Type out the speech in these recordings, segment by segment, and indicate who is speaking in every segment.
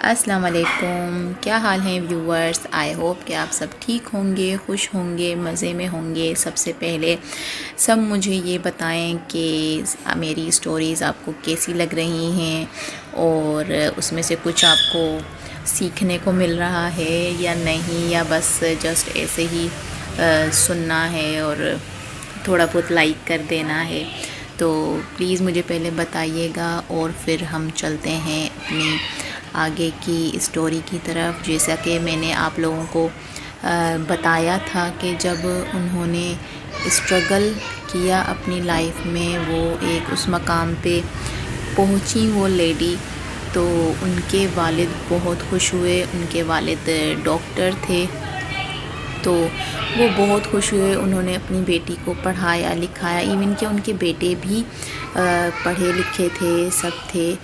Speaker 1: السلام علیکم، کیا حال ہیں ویورز؟ آئی ہوپ کہ آپ سب ٹھیک ہوں گے، خوش ہوں گے، مزے میں ہوں گے۔ سب سے پہلے سب مجھے یہ بتائیں کہ میری سٹوریز آپ کو کیسی لگ رہی ہیں اور اس میں سے کچھ آپ کو سیکھنے کو مل رہا ہے یا نہیں، یا بس جسٹ ایسے ہی سننا ہے اور تھوڑا بہت لائک کر دینا ہے۔ تو پلیز مجھے پہلے بتائیے گا اور پھر ہم چلتے ہیں اپنی آگے کی اسٹوری کی طرف۔ جیسا کہ میں نے آپ لوگوں کو بتایا تھا کہ جب انہوں نے اسٹرگل کیا اپنی لائف میں، وہ ایک اس مقام پہ پہنچی وہ لیڈی، تو ان کے والد بہت خوش ہوئے۔ ان کے والد ڈاکٹر تھے، تو وہ بہت خوش ہوئے۔ انہوں نے اپنی بیٹی کو پڑھایا لکھایا، ایون کہ ان کے بیٹے بھی پڑھے لکھے تھے، سب تھے۔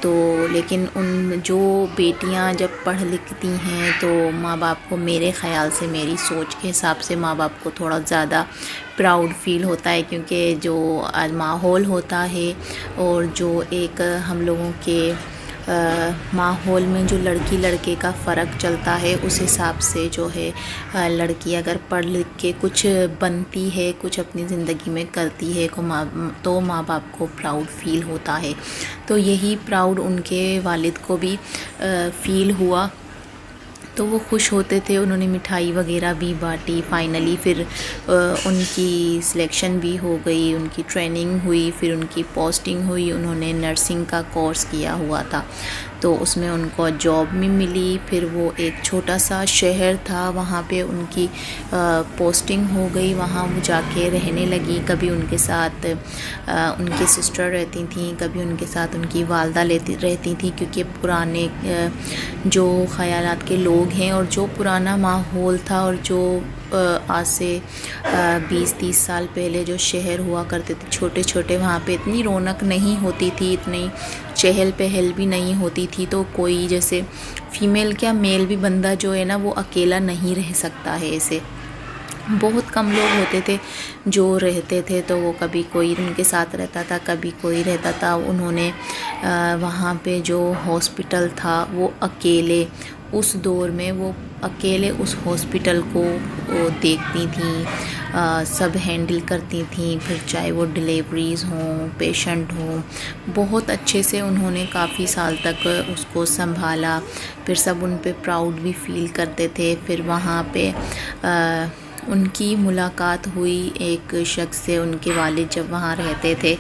Speaker 1: تو لیکن ان جو بیٹیاں جب پڑھ لکھتی ہیں تو ماں باپ کو، میرے خیال سے، میری سوچ کے حساب سے، ماں باپ کو تھوڑا زیادہ پراؤڈ فیل ہوتا ہے، کیونکہ جو آج ماحول ہوتا ہے اور جو ایک ہم لوگوں کے ماحول میں جو لڑکی لڑکے کا فرق چلتا ہے، اس حساب سے جو ہے لڑکی اگر پڑھ لکھ کے کچھ بنتی ہے، کچھ اپنی زندگی میں کرتی ہے تو ماں باپ کو پراؤڈ فیل ہوتا ہے۔ تو یہی پراؤڈ ان کے والد کو بھی فیل ہوا، تو وہ خوش ہوتے تھے۔ انہوں نے مٹھائی وغیرہ بھی بانٹی۔ فائنلی پھر ان کی سلیکشن بھی ہو گئی، ان کی ٹریننگ ہوئی، پھر ان کی پوسٹنگ ہوئی۔ انہوں نے نرسنگ کا کورس کیا ہوا تھا، تو اس میں ان کو جاب بھی ملی۔ پھر وہ ایک چھوٹا سا شہر تھا، وہاں پہ ان کی پوسٹنگ ہو گئی، وہاں وہ جا کے رہنے لگی۔ کبھی ان کے ساتھ ان کی سسٹر رہتی تھیں، کبھی ان کے ساتھ ان کی والدہ رہتی تھیں، کیونکہ پرانے جو خیالات کے لوگ ہیں اور جو پرانا ماحول تھا، اور جو آج سے 20-30 سال پہلے جو شہر ہوا کرتے تھے چھوٹے چھوٹے، وہاں پہ اتنی رونق نہیں ہوتی تھی، اتنی چہل پہل بھی نہیں ہوتی تھی۔ تو کوئی جیسے فیمیل کیا میل بھی بندہ جو ہے نا، وہ اکیلا نہیں رہ سکتا ہے۔ ایسے بہت کم لوگ ہوتے تھے جو رہتے تھے، تو وہ کبھی کوئی ان کے ساتھ رہتا تھا، کبھی کوئی رہتا تھا۔ انہوں نے وہاں پہ جو ہاسپٹل تھا، وہ اکیلے اس دور میں وہ اکیلے اس ہاسپٹل کو دیکھتی تھیں، سب ہینڈل کرتی تھیں، پھر چاہے وہ ڈلیوریز ہوں، پیشنٹ ہوں، بہت اچھے سے انہوں نے کافی سال تک اس کو سنبھالا۔ پھر سب ان پہ پراؤڈ بھی فیل کرتے تھے۔ پھر وہاں پہ ان کی ملاقات ہوئی ایک شخص سے۔ ان کے والد جب وہاں رہتے تھے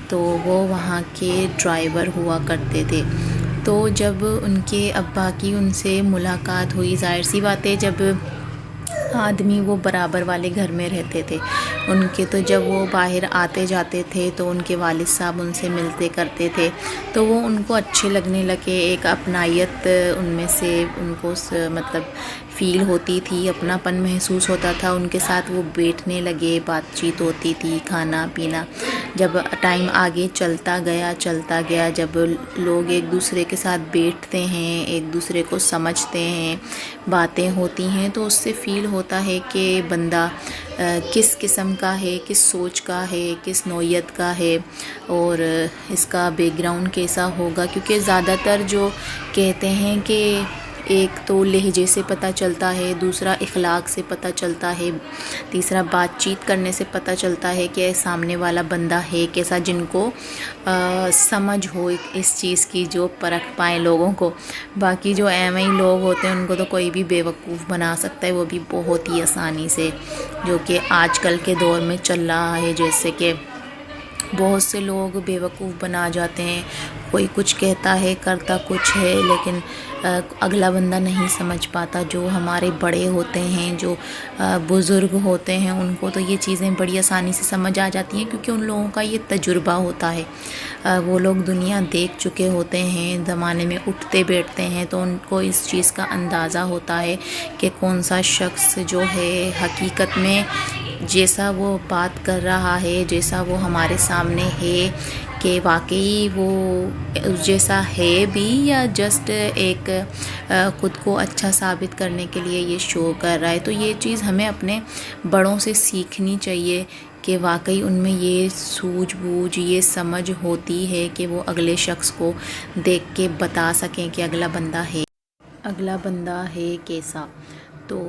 Speaker 1: تو وہ وہاں کے ڈرائیور ہوا کرتے تھے۔ تو جب ان کے ابا کی ان سے ملاقات ہوئی، ظاہر سی بات ہے جب آدمی وہ برابر والے گھر میں رہتے تھے ان کے، تو جب وہ باہر آتے جاتے تھے تو ان کے والد صاحب ان سے ملتے کرتے تھے، تو وہ ان کو اچھے لگنے لگے۔ ایک اپنائیت ان میں سے ان کو مطلب فیل ہوتی تھی، اپناپن محسوس ہوتا تھا۔ ان کے ساتھ وہ بیٹھنے لگے، بات چیت ہوتی تھی، کھانا پینا۔ جب ٹائم آگے چلتا گیا، جب لوگ ایک دوسرے کے ساتھ بیٹھتے ہیں، ایک دوسرے کو سمجھتے ہیں، باتیں ہوتی ہیں، تو اس سے فیل ہوتا ہے کہ بندہ کس قسم کا ہے، کس سوچ کا ہے، کس نوعیت کا ہے، اور اس کا بیک گراؤنڈ کیسا ہوگا۔ کیونکہ زیادہ تر جو کہتے ہیں کہ ایک تو لہجے سے پتہ چلتا ہے، دوسرا اخلاق سے پتہ چلتا ہے، تیسرا بات چیت کرنے سے پتہ چلتا ہے کہ سامنے والا بندہ ہے کیسا، جن کو سمجھ ہو اس چیز کی، جو پرکھ پائیں لوگوں کو۔ باقی جو ایویں ہی لوگ ہوتے ہیں ان کو تو کوئی بھی بیوقوف بنا سکتا ہے، وہ بھی بہت ہی آسانی سے، جو کہ آج کل کے دور میں چل رہا ہے۔ جیسے کہ بہت سے لوگ بیوقوف بنا جاتے ہیں، کوئی کچھ کہتا ہے، کرتا کچھ ہے، لیکن اگلا بندہ نہیں سمجھ پاتا۔ جو ہمارے بڑے ہوتے ہیں، جو بزرگ ہوتے ہیں، ان کو تو یہ چیزیں بڑی آسانی سے سمجھ آ جاتی ہیں، کیونکہ ان لوگوں کا یہ تجربہ ہوتا ہے۔ وہ لوگ دنیا دیکھ چکے ہوتے ہیں، زمانے میں اٹھتے بیٹھتے ہیں، تو ان کو اس چیز کا اندازہ ہوتا ہے کہ کون سا شخص جو ہے حقیقت میں جیسا وہ بات کر رہا ہے، جیسا وہ ہمارے سامنے ہے، کہ واقعی وہ جیسا ہے بھی، یا جسٹ ایک خود کو اچھا ثابت کرنے کے لیے یہ شو کر رہا ہے۔ تو یہ چیز ہمیں اپنے بڑوں سے سیکھنی چاہیے کہ کہ واقعی ان میں یہ سوجھ بوجھ، یہ سمجھ ہوتی ہے کہ وہ اگلے شخص کو دیکھ کے بتا سکیں کہ اگلا بندہ ہے کیسا۔ تو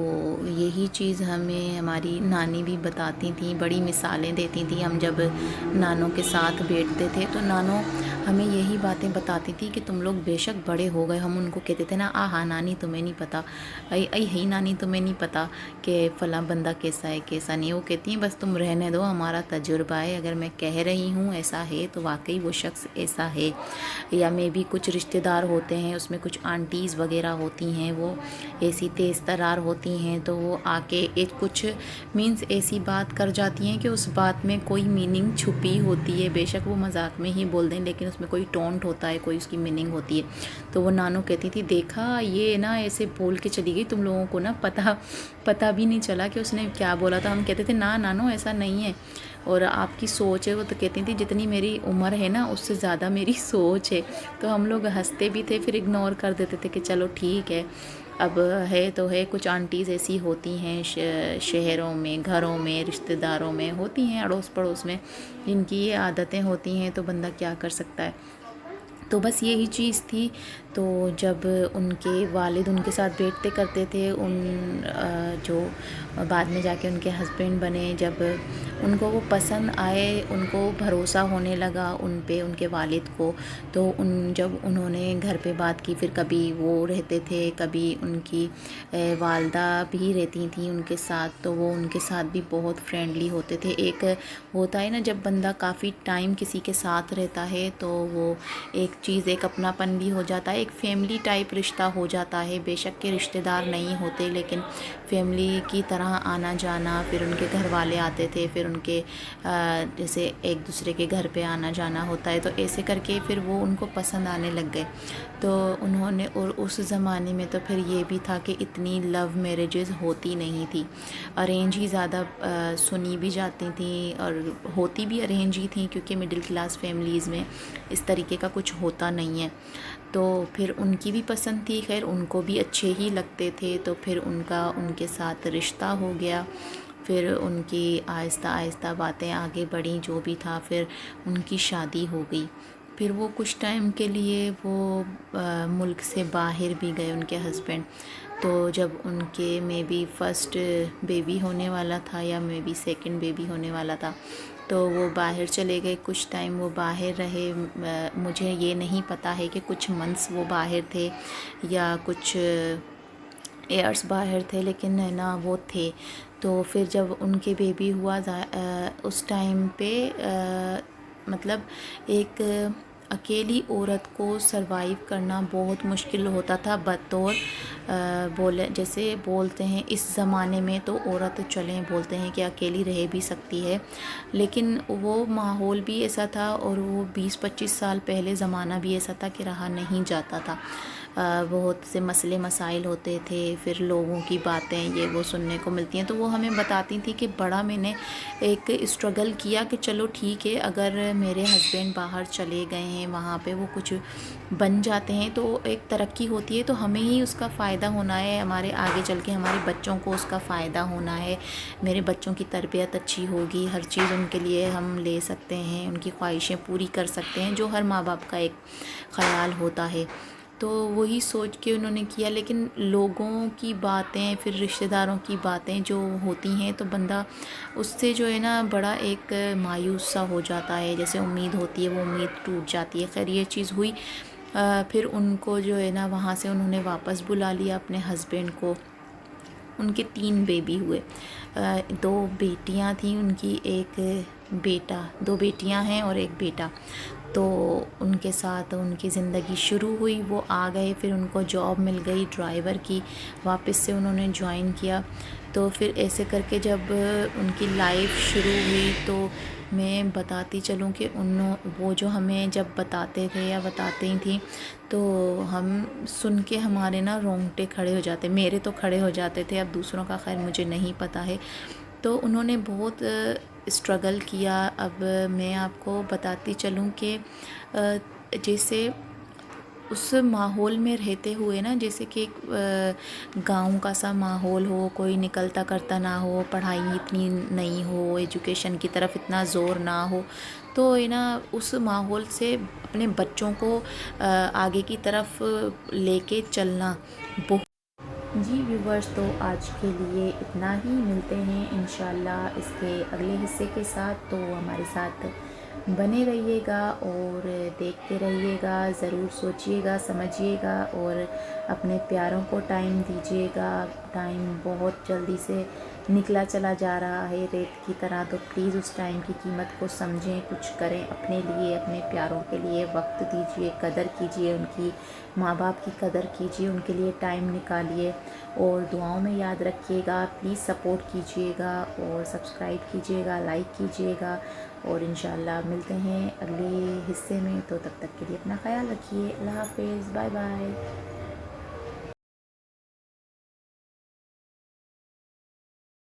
Speaker 1: یہی چیز ہمیں ہماری نانی بھی بتاتی تھیں، بڑی مثالیں دیتی تھیں۔ ہم جب نانوں کے ساتھ بیٹھتے تھے تو نانوں ہمیں یہی باتیں بتاتی تھی کہ تم لوگ بے شک بڑے ہو گئے، ہم ان کو کہتے تھے نا آہا نانی تمہیں نہیں پتہ، ہی نانی تمہیں نہیں پتہ کہ فلاں بندہ کیسا ہے کیسا نہیں۔ وہ کہتی ہیں بس تم رہنے دو، ہمارا تجربہ ہے، اگر میں کہہ رہی ہوں ایسا ہے تو واقعی وہ شخص ایسا ہے۔ یا میں بھی کچھ رشتہ دار ہوتے ہیں، اس میں کچھ آنٹیز وغیرہ ہوتی ہیں، وہ ایسی تیز ترار ہوتی ہیں تو وہ آ کے کچھ مینس ایسی بات کر جاتی ہیں کہ اس بات میں کوئی میننگ چھپی ہوتی ہے، بے شک وہ مذاق میں ہی بول دیں لیکن اس میں کوئی ٹونٹ ہوتا ہے، کوئی اس کی میننگ ہوتی ہے۔ تو وہ نانو کہتی تھی دیکھا یہ نا ایسے بول کے چلی گئی، تم لوگوں کو نا پتہ بھی نہیں چلا کہ اس نے کیا بولا تھا۔ ہم کہتے تھے نا نانو ایسا نہیں ہے، اور آپ کی سوچ ہے۔ وہ تو کہتی تھی جتنی میری عمر ہے نا اس سے زیادہ میری سوچ ہے۔ تو ہم لوگ ہنستے بھی تھے، پھر اگنور کر دیتے تھے کہ چلو ٹھیک ہے، اب ہے تو ہے۔ کچھ آنٹیز ایسی ہوتی ہیں شہروں میں، گھروں میں، رشتہ داروں میں ہوتی ہیں، اڑوس پڑوس میں، جن کی یہ عادتیں ہوتی ہیں تو بندہ کیا کر سکتا ہے۔ تو بس یہی چیز تھی۔ تو جب ان کے والد ان کے ساتھ بیٹھتے کرتے تھے، جو بعد میں جا کے ان کے ہسبینڈ بنے، جب ان کو وہ پسند آئے، ان کو بھروسہ ہونے لگا ان پہ، ان کے والد کو، تو جب انہوں نے گھر پہ بات کی، پھر کبھی وہ رہتے تھے، کبھی ان کی والدہ بھی رہتی تھیں ان کے ساتھ، تو وہ ان کے ساتھ بھی بہت فرینڈلی ہوتے تھے۔ ایک ہوتا ہے نا جب بندہ کافی ٹائم کسی کے ساتھ رہتا ہے تو وہ ایک چیز، ایک اپناپن بھی ہو جاتا ہے، ایک فیملی ٹائپ رشتہ ہو جاتا ہے۔ بے شک کے رشتہ دار نہیں ہوتے لیکن فیملی کی طرح آنا جانا، پھر ان کے گھر والے آتے تھے، پھر ان کے جیسے ایک دوسرے کے گھر پہ آنا جانا ہوتا ہے، تو ایسے کر کے پھر وہ ان کو پسند آنے لگ گئے۔ تو انہوں نے، اور اس زمانے میں تو پھر یہ بھی تھا کہ اتنی لو میرجز ہوتی نہیں تھی، ارینج ہی زیادہ سنی بھی جاتی تھیں، اور ہوتی بھی ارینج ہی تھیں کیونکہ مڈل کلاس فیملیز میں اس طریقے کا کچھ ہوتا نہیں ہے۔ تو پھر ان کی بھی پسند تھی، خیر ان کو بھی اچھے ہی لگتے تھے، تو پھر ان کے ساتھ رشتہ ہو گیا۔ پھر ان کی آہستہ آہستہ باتیں آگے بڑھیں، جو بھی تھا، پھر ان کی شادی ہو گئی۔ پھر وہ کچھ ٹائم کے لیے وہ ملک سے باہر بھی گئے ان کے ہسبینڈ۔ تو جب ان کے مے بی فرسٹ بیبی ہونے والا تھا یا مے بی سیکنڈ بیبی ہونے والا تھا، تو وہ باہر چلے گئے، کچھ ٹائم وہ باہر رہے۔ مجھے یہ نہیں پتہ ہے کہ کچھ منتھس وہ باہر تھے یا کچھ ایئرس باہر تھے، لیکن ہے نا وہ تھے۔ تو پھر جب ان کے بیبی ہوا، اس ٹائم پہ مطلب ایک اکیلی عورت کو سروائیو کرنا بہت مشکل ہوتا تھا، بطور جیسے بولتے ہیں اس زمانے میں تو عورت چلیں بولتے ہیں کہ اکیلی رہ بھی سکتی ہے، لیکن وہ ماحول بھی ایسا تھا، اور وہ 20-25 سال پہلے زمانہ بھی ایسا تھا کہ رہا نہیں جاتا تھا۔ بہت سے مسئلے مسائل ہوتے تھے، پھر لوگوں کی باتیں یہ وہ سننے کو ملتی ہیں۔ تو وہ ہمیں بتاتی تھی کہ بڑا میں نے ایک اسٹرگل کیا کہ چلو ٹھیک ہے، اگر میرے ہسبینڈ باہر چلے گئے ہیں، وہاں پہ وہ کچھ بن جاتے ہیں تو ایک ترقی ہوتی ہے، تو ہمیں ہی اس کا فائدہ ہونا ہے، ہمارے آگے چل کے ہمارے بچوں کو اس کا فائدہ ہونا ہے، میرے بچوں کی تربیت اچھی ہوگی، ہر چیز ان کے لیے ہم لے سکتے ہیں، ان کی خواہشیں پوری کر سکتے ہیں، جو ہر ماں باپ کا ایک خیال ہوتا ہے۔ تو وہی سوچ کے انہوں نے کیا، لیکن لوگوں کی باتیں، پھر رشتہ داروں کی باتیں جو ہوتی ہیں تو بندہ اس سے جو ہے نا بڑا ایک مایوس سا ہو جاتا ہے، جیسے امید ہوتی ہے وہ امید ٹوٹ جاتی ہے۔ خیر یہ چیز ہوئی، پھر ان کو جو ہے نا وہاں سے انہوں نے واپس بلا لیا اپنے ہسبینڈ کو۔ ان کے 3 بیبی ہوئے، 2 بیٹیاں تھیں ان کی، ایک بیٹا، 2 بیٹیاں ہیں اور ایک بیٹا۔ تو ان کے ساتھ ان کی زندگی شروع ہوئی، وہ آ گئے، پھر ان کو جاب مل گئی ڈرائیور کی، واپس سے انہوں نے جوائن کیا۔ تو پھر ایسے کر کے جب ان کی لائف شروع ہوئی تو میں بتاتی چلوں کہ وہ جو ہمیں جب بتاتے تھے یا بتاتی تھیں تو ہم سن کے ہمارے نا رونگٹے کھڑے ہو جاتے، میرے تو کھڑے ہو جاتے تھے، اب دوسروں کا خیر مجھے نہیں پتہ ہے۔ تو انہوں نے بہت اسٹرگل کیا۔ اب میں آپ کو بتاتی چلوں کہ جیسے اس ماحول میں رہتے ہوئے نا، جیسے کہ گاؤں کا سا ماحول ہو، کوئی نکلتا کرتا نہ ہو، پڑھائی اتنی نہیں ہو، ایجوکیشن کی طرف اتنا زور نہ ہو، تو نا اس ماحول سے اپنے بچوں کو آگے کی طرف لے کے چلنا بہت. جی ویورز، تو آج کے لیے اتنا ہی. ملتے ہیں انشاءاللہ اس کے اگلے حصے کے ساتھ. تو ہمارے ساتھ بنے رہیے گا اور دیکھتے رہیے گا، ضرور سوچیے گا، سمجھیے گا اور اپنے پیاروں کو ٹائم دیجیے گا. ٹائم بہت جلدی سے نکلا چلا جا رہا ہے ریت کی طرح، تو پلیز اس ٹائم کی قیمت کو سمجھیں، کچھ کریں اپنے لیے، اپنے پیاروں کے لیے وقت دیجیے، قدر کیجیے ان کی، ماں باپ کی قدر کیجیے، ان کے لیے ٹائم نکالیے. اور دعاؤں میں یاد رکھیے گا. پلیز سپورٹ کیجیے گا اور سبسکرائب کیجیے گا، لائک کیجیے گا. اور انشاءاللہ ملتے ہیں اگلے حصے میں. تو تب تک کے لیے اپنا خیال رکھیے. اللہ حافظ. Bye bye.